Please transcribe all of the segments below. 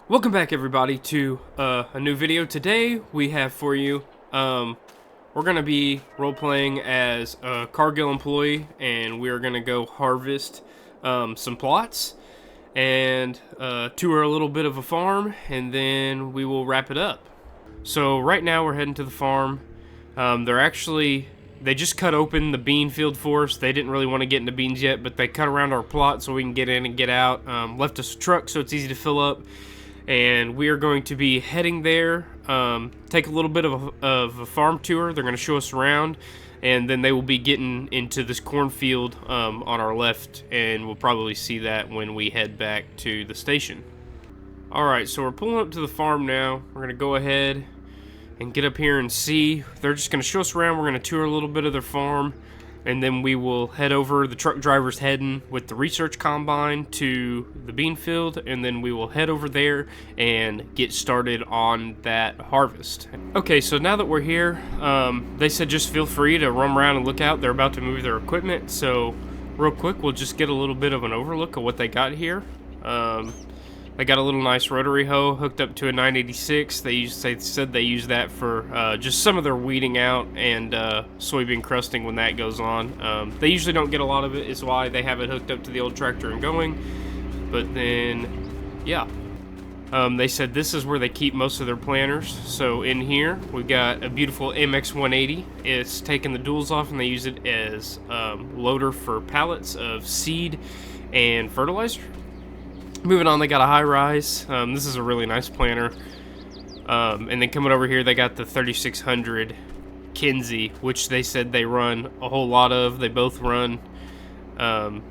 Welcome back, everybody, to a new video. Today we have for you, we're going to be role-playing as a Cargill employee, and we are going to go harvest some plots and tour a little bit of a farm, and then we will wrap it up. So right now we're heading to the farm. They just cut open the bean field for us. They didn't really want to get into beans yet, but they cut around our plot so we can get in and get out. Left us a truck so it's easy to fill up. And we are going to be heading there, take a little bit of a farm tour. They're going to show us around, and then they will be getting into this cornfield on our left, and we'll probably see that when we head back to the station. Alright, so we're pulling up to the farm now. We're going to go ahead and get up here and see. They're just going to show us around. We're going to tour a little bit of their farm, and then we will head over. The truck driver's heading with the research combine to the bean field, and then we will head over there and get started on that harvest. Okay, so now that we're here, they said just feel free to roam around and look out. They're about to move their equipment, so real quick we'll just get a little bit of an overlook of what they got here. They got a little nice rotary hoe hooked up to a 986. They said they use that for just some of their weeding out and soybean crusting when that goes on. They usually don't get a lot of it, is why they have it hooked up to the old tractor and going. But then, yeah. They said this is where they keep most of their planters. So in here, we've got a beautiful MX 180. It's taking the duals off, and they use it as loader for pallets of seed and fertilizer. Moving on, they got a high rise. This is a really nice planter. And then coming over here, they got the 3600 Kinsey, which they said they run a whole lot of. They both run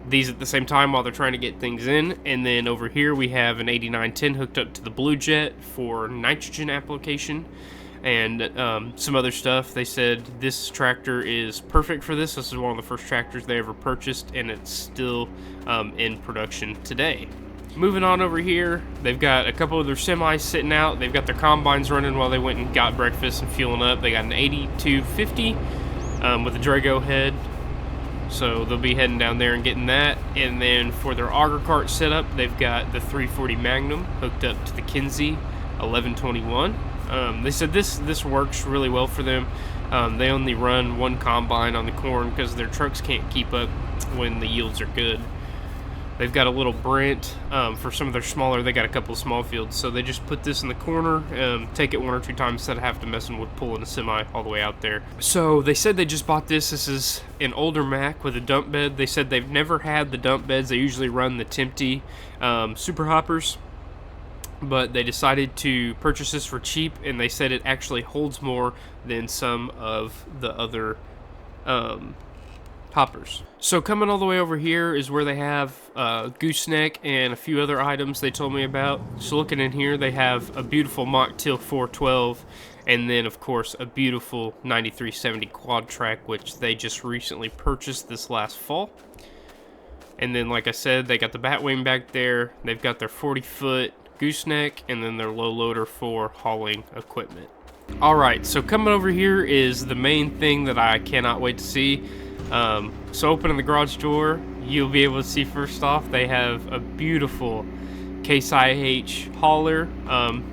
these at the same time while they're trying to get things in. And then over here, we have an 8910 hooked up to the Blue Jet for nitrogen application and some other stuff. They said this tractor is perfect for this. This is one of the first tractors they ever purchased, and it's still in production today. Moving on over here, they've got a couple of their semis sitting out. They've got their combines running while they went and got breakfast and fueling up. They got an 8250 with a Drago head, so they'll be heading down there and getting that. And then for their auger cart setup, they've got the 340 Magnum hooked up to the Kinsey 1121. They said this works really well for them. They only run one combine on the corn because their trucks can't keep up when the yields are good. They've got a little Brent for some of their smaller. They got a couple of small fields, so they just put this in the corner, take it one or two times instead of having to messing with pulling a semi all the way out there. So they said they just bought this. This is an older Mack with a dump bed. They said they've never had the dump beds. They usually run the Tempty super hoppers, but they decided to purchase this for cheap, and they said it actually holds more than some of the other hoppers. So coming all the way over here is where they have gooseneck and a few other items they told me about. So looking in here, they have a beautiful Mock Till 412, and then of course a beautiful 9370 quad track, which they just recently purchased this last fall. And then, like I said, they got the Batwing back there. They've got their 40-foot gooseneck, and then their low loader for hauling equipment. Alright, so coming over here is the main thing that I cannot wait to see. So opening the garage door, you'll be able to see first off, they have a beautiful Case IH hauler.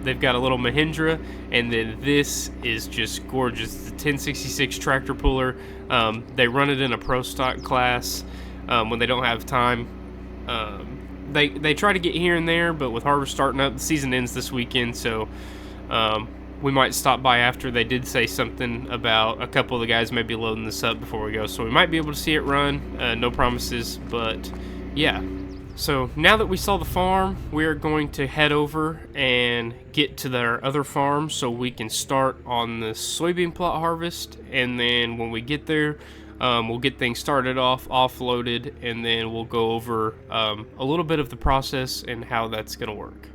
They've got a little Mahindra, and then this is just gorgeous. It's a 1066 tractor puller. They run it in a pro stock class when they don't have time. They try to get here and there, but with harvest starting up, the season ends this weekend, so we might stop by after. They did say something about a couple of the guys maybe loading this up before we go, so we might be able to see it run. No promises, but yeah. So now that we saw the farm, we're going to head over and get to their other farm so we can start on the soybean plot harvest. And then when we get there, we'll get things started off, offloaded, and then we'll go over a little bit of the process and how that's going to work.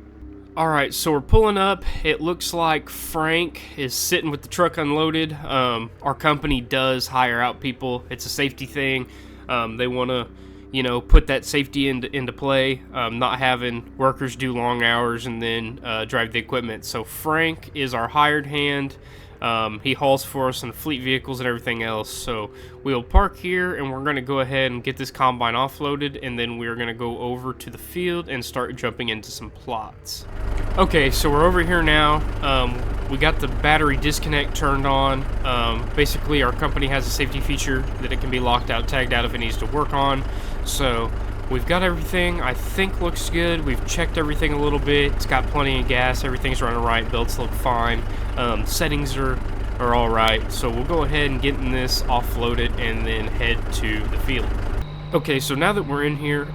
Alright, so we're pulling up. It looks like Frank is sitting with the truck unloaded. Our company does hire out people. It's a safety thing. They want to, put that safety into play, not having workers do long hours and then drive the equipment. So Frank is our hired hand. He hauls for us in fleet vehicles and everything else. So we'll park here and we're going to go ahead and get this combine offloaded, and then we're going to go over to the field and start jumping into some plots. Okay, so we're over here now. We got the battery disconnect turned on. Basically, our company has a safety feature that it can be locked out, tagged out if it needs to work on. So we've got everything, I think looks good. We've checked everything a little bit. It's got plenty of gas. Everything's running right. Belts look fine. Settings are all right. So we'll go ahead and get in this, offload it, and then head to the field. Okay, so now that we're in here,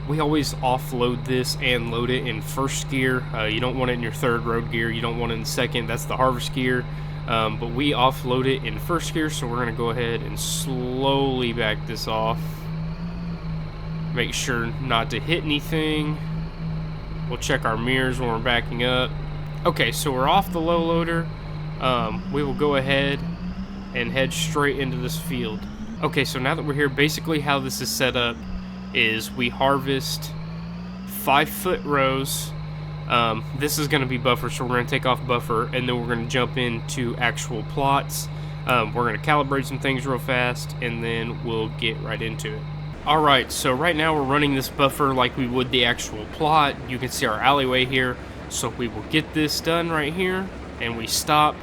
we always offload this and load it in first gear. You don't want it in your third road gear. You don't want it in second. That's the harvest gear. But we offload it in first gear, so we're going to go ahead and slowly back this off. Make sure not to hit anything. We'll check our mirrors when we're backing up. Okay, so we're off the low loader. We will go ahead and head straight into this field. Okay, so now that we're here, basically how this is set up is we harvest 5-foot rows. This is going to be buffer, so we're going to take off buffer, and then we're going to jump into actual plots. We're going to calibrate some things real fast, and then we'll get right into it. Alright, so right now we're running this buffer like we would the actual plot. You can see our alleyway here. So we will get this done right here, and we stop.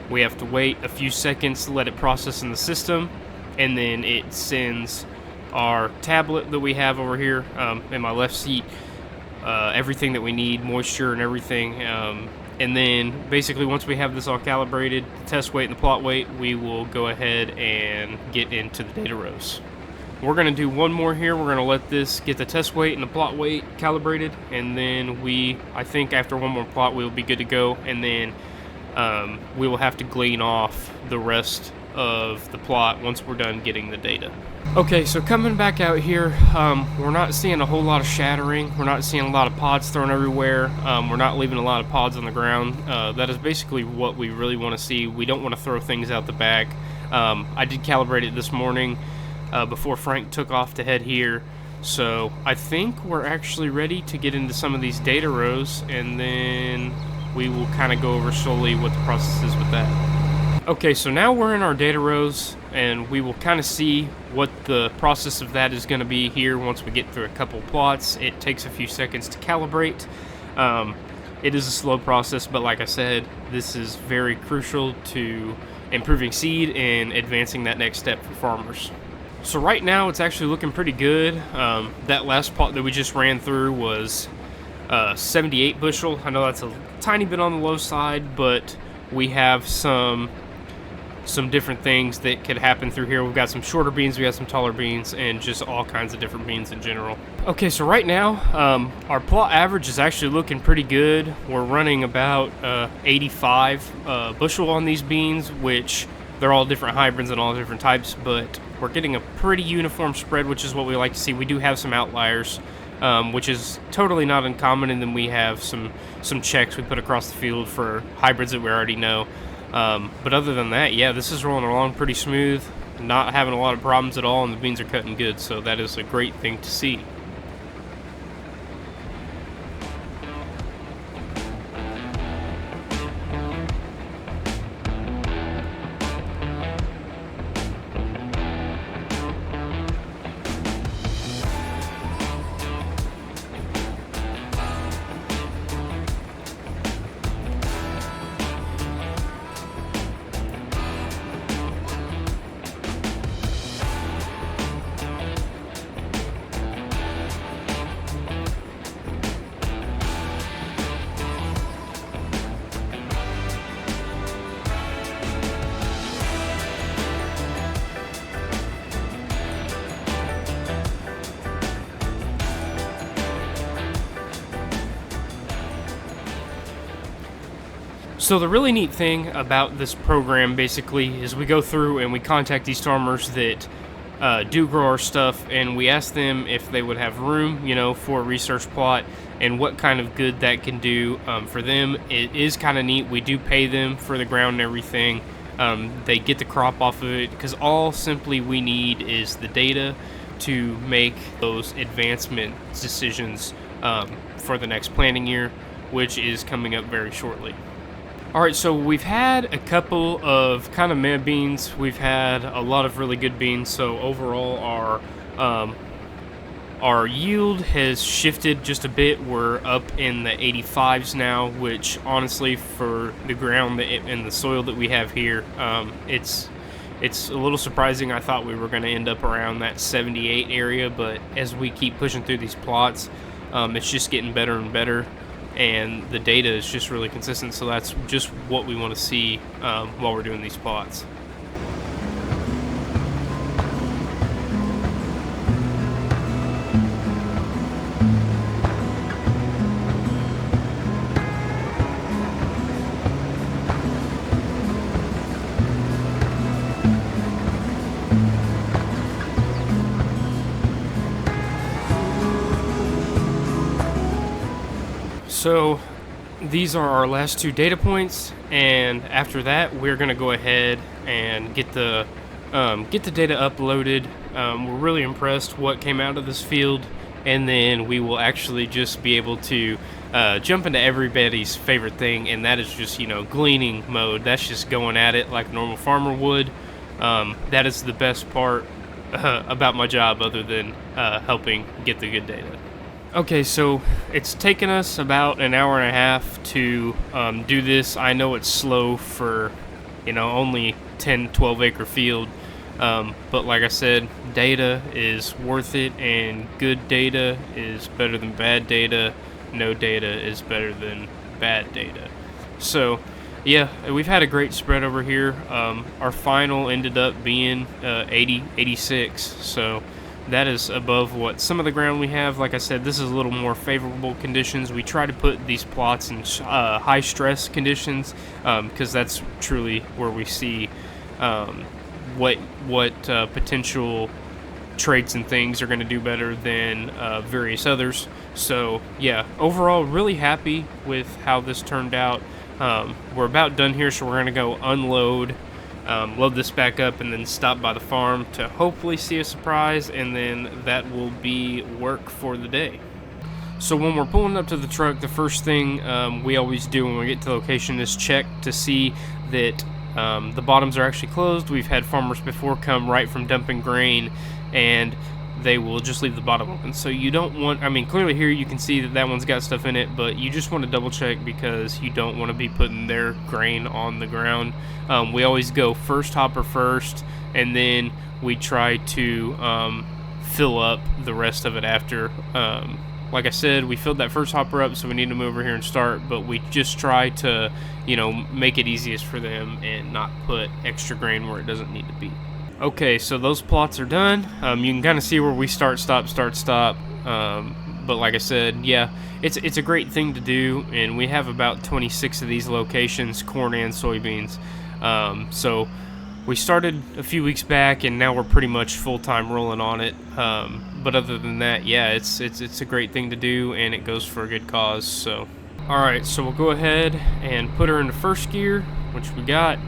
We have to wait a few seconds to let it process in the system, and then it sends our tablet that we have over here in my left seat, everything that we need, moisture and everything. And then basically once we have this all calibrated, the test weight and the plot weight, we will go ahead and get into the data rows. We're going to do one more here. We're going to let this get the test weight and the plot weight calibrated, and then I think after one more plot we'll be good to go, and then we will have to glean off the rest of the plot once we're done getting the data. Okay, so coming back out here, we're not seeing a whole lot of shattering. We're not seeing a lot of pods thrown everywhere. We're not leaving a lot of pods on the ground. That is basically what we really want to see. We don't want to throw things out the back. I did calibrate it this morning before Frank took off to head here. So I think we're actually ready to get into some of these data rows, and then we will kind of go over slowly what the process is with that. Okay, so now we're in our data rows, and we will kind of see what the process of that is going to be here once we get through a couple plots. It takes a few seconds to calibrate. It is a slow process, but like I said, this is very crucial to improving seed and advancing that next step for farmers. So right now it's actually looking pretty good. That last plot that we just ran through was 78 bushel. I know that's a tiny bit on the low side, but we have some different things that could happen through here. We've got some shorter beans, we got some taller beans, and just all kinds of different beans in general. Okay, so right now our plot average is actually looking pretty good. We're running about 85 bushel on these beans, which they're all different hybrids and all different types, but we're getting a pretty uniform spread, which is what we like to see. We do have some outliers, which is totally not uncommon, and then we have some checks we put across the field for hybrids that we already know. But other than that, yeah, this is rolling along pretty smooth, not having a lot of problems at all, and the beans are cutting good, so that is a great thing to see. So the really neat thing about this program basically is we go through and we contact these farmers that do grow our stuff, and we ask them if they would have room, for a research plot and what kind of good that can do for them. It is kind of neat. We do pay them for the ground and everything. They get the crop off of it, because all simply we need is the data to make those advancement decisions for the next planting year, which is coming up very shortly. All right, so we've had a couple of kind of meh beans. We've had a lot of really good beans. So overall, our yield has shifted just a bit. We're up in the 85s now, which honestly, for the ground and the soil that we have here, it's a little surprising. I thought we were going to end up around that 78 area, but as we keep pushing through these plots, it's just getting better and better, and the data is just really consistent. So that's just what we want to see while we're doing these plots. So these are our last two data points, and after that we're going to go ahead and get the data uploaded. We're really impressed what came out of this field, and then we will actually just be able to jump into everybody's favorite thing, and that is just, gleaning mode. That's just going at it like a normal farmer would. That is the best part about my job, other than helping get the good data. Okay, so it's taken us about an hour and a half to do this. I know it's slow for, only 10, 12 acre field. But like I said, data is worth it, and good data is better than bad data. No data is better than bad data. So, yeah, we've had a great spread over here. Our final ended up being 80, 86. So that is above what some of the ground we have. Like I said, this is a little more favorable conditions. We try to put these plots in high stress conditions because that's truly where we see what potential traits and things are going to do better than various others. So yeah, overall really happy with how this turned out. We're about done here, so we're going to go unload, load this back up, and then stop by the farm to hopefully see a surprise, and then that will be work for the day. So when we're pulling up to the truck, the first thing we always do when we get to the location is check to see that the bottoms are actually closed. We've had farmers before come right from dumping grain, and they will just leave the bottom open. So you don't want, clearly here you can see that one's got stuff in it, but you just want to double check because you don't want to be putting their grain on the ground. We always go first hopper first, and then we try to fill up the rest of it after. Like I said, we filled that first hopper up, so we need to move over here and start, but we just try to, make it easiest for them and not put extra grain where it doesn't need to be. Okay, so those plots are done. You can kind of see where we start, stop. But like I said, yeah, it's a great thing to do, and we have about 26 of these locations, corn and soybeans. So we started a few weeks back, and now we're pretty much full-time rolling on it. But other than that, yeah, it's a great thing to do, and it goes for a good cause. So, all right, so we'll go ahead and put her into first gear, which we got.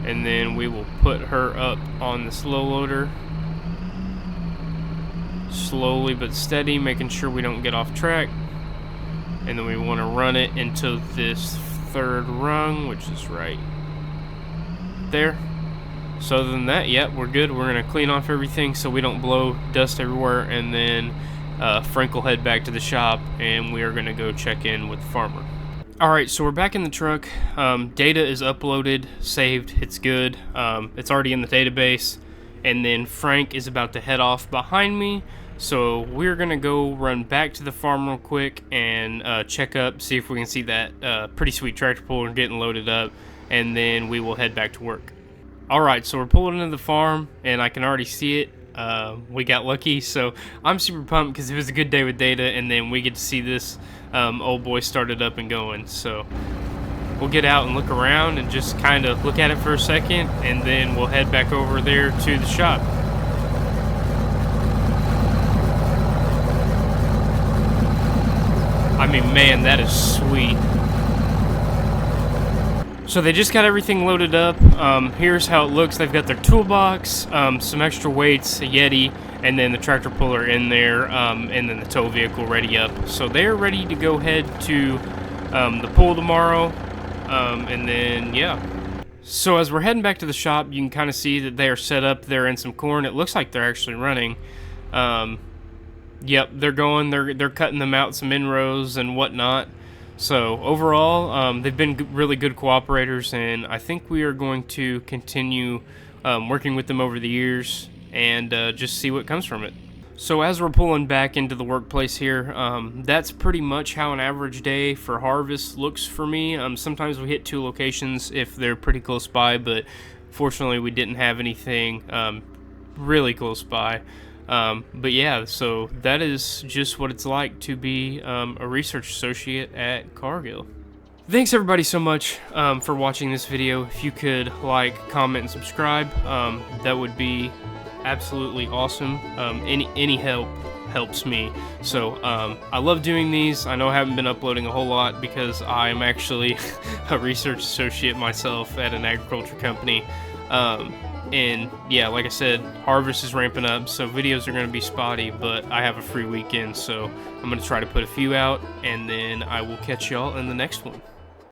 And then we will put her up on the slow loader, slowly but steady, making sure we don't get off track. And then we want to run it into this third rung, which is right there. So other than that, yeah, we're good. We're going to clean off everything so we don't blow dust everywhere, and then Frank will head back to the shop, and we are going to go check in with the farmer. Alright, so we're back in the truck. Data is uploaded, saved, it's good. It's already in the database. And then Frank is about to head off behind me. So we're going to go run back to the farm real quick and check up, see if we can see that pretty sweet tractor puller getting loaded up. And then we will head back to work. Alright, so we're pulling into the farm, and I can already see it. We got lucky, so I'm super pumped because it was a good day with data, and then we get to see this old boy started up and going. So we'll get out and look around and just kind of look at it for a second, and then we'll head back over there to the shop. Man, that is sweet. So they just got everything loaded up. Here's how it looks. They've got their toolbox, some extra weights, a Yeti, and then the tractor puller in there, and then the tow vehicle ready up. So they're ready to go head to the pool tomorrow. And then, yeah. So as we're heading back to the shop, you can kind of see that they are set up. They're in some corn. It looks like they're actually running. Yep, they're going. They're cutting them out some in rows and whatnot. So overall, they've been really good cooperators, and I think we are going to continue working with them over the years and just see what comes from it. So as we're pulling back into the workplace here, that's pretty much how an average day for harvest looks for me. Sometimes we hit 2 locations if they're pretty close by, but fortunately we didn't have anything really close by. But yeah, so that is just what it's like to be a research associate at Cargill. Thanks everybody so much for watching this video. If you could like, comment, and subscribe, that would be absolutely awesome. Any help helps me. So I love doing these. I know I haven't been uploading a whole lot because I'm actually a research associate myself at an agriculture company. And yeah, like I said, harvest is ramping up, so videos are going to be spotty, but I have a free weekend, so I'm going to try to put a few out, and then I will catch y'all in the next one.